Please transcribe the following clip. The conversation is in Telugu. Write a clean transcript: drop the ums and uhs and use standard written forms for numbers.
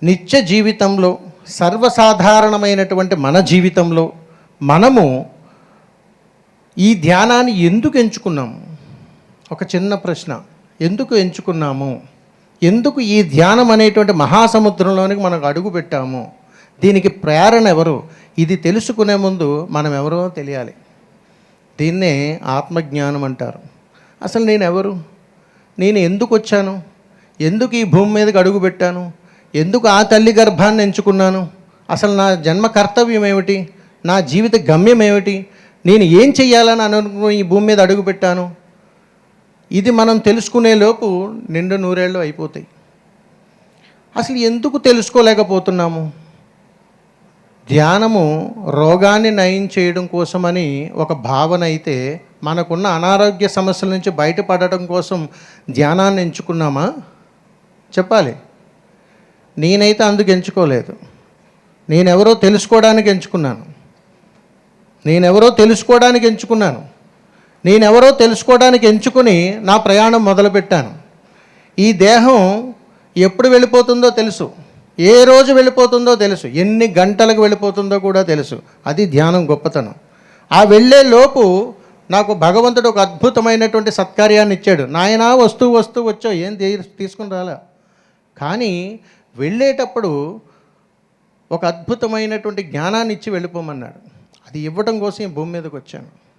నిత్య జీవితంలో సర్వసాధారణమైనటువంటి మన జీవితంలో మనము ఈ ధ్యానాన్ని ఎందుకు ఎంచుకున్నాము? ఒక చిన్న ప్రశ్న. ఎందుకు ఎంచుకున్నాము? ఎందుకు ఈ ధ్యానం అనేటువంటి మహాసముద్రంలోనికి మనకు అడుగు పెట్టాము? దీనికి ప్రేరణ ఎవరు? ఇది తెలుసుకునే ముందు మనం ఎవరో తెలియాలి. దీన్నే ఆత్మజ్ఞానం అంటారు. అసలు నేను ఎవరు? నేను ఎందుకు వచ్చాను? ఎందుకు ఈ భూమి మీదకి అడుగు పెట్టాను? ఎందుకు ఆ తల్లి గర్భాన్ని ఎంచుకున్నాను? అసలు నా జన్మ కర్తవ్యం ఏమిటి? నా జీవిత గమ్యం ఏమిటి? నేను ఏం చెయ్యాలని అనుకుని ఈ భూమి మీద అడుగు పెట్టాను? ఇది మనం తెలుసుకునే లోపు నిండు నూరేళ్ళు అయిపోతాయి. అసలు ఎందుకు తెలుసుకోలేకపోతున్నాము? ధ్యానము రోగాన్ని నయం చేయడం కోసమని ఒక భావన అయితే, మనకున్న అనారోగ్య సమస్యల నుంచి బయటపడటం కోసం ధ్యానాన్ని ఎంచుకున్నామా? చెప్పాలి. నేనైతే అందుకు ఎంచుకోలేదు. నేనెవరో తెలుసుకోవడానికి ఎంచుకున్నాను. నేనెవరో తెలుసుకోవడానికి ఎంచుకుని నా ప్రయాణం మొదలుపెట్టాను. ఈ దేహం ఎప్పుడు వెళ్ళిపోతుందో తెలుసు, ఏ రోజు వెళ్ళిపోతుందో తెలుసు, ఎన్ని గంటలకు వెళ్ళిపోతుందో కూడా తెలుసు. అది ధ్యానం గొప్పతనం. ఆ వెళ్ళే లోపు నాకు భగవంతుడు ఒక అద్భుతమైనటువంటి సత్కార్యాన్ని ఇచ్చాడు. నాయనా వస్తూ వచ్చావు, ఏం తీసుకుని రాలా. కానీ వెళ్ళేటప్పుడు ఒక అద్భుతమైనటువంటి జ్ఞానాన్ని ఇచ్చి వెళ్ళిపోమన్నాడు. అది ఇవ్వటం కోసం ఈ భూమి మీదకి వచ్చాను.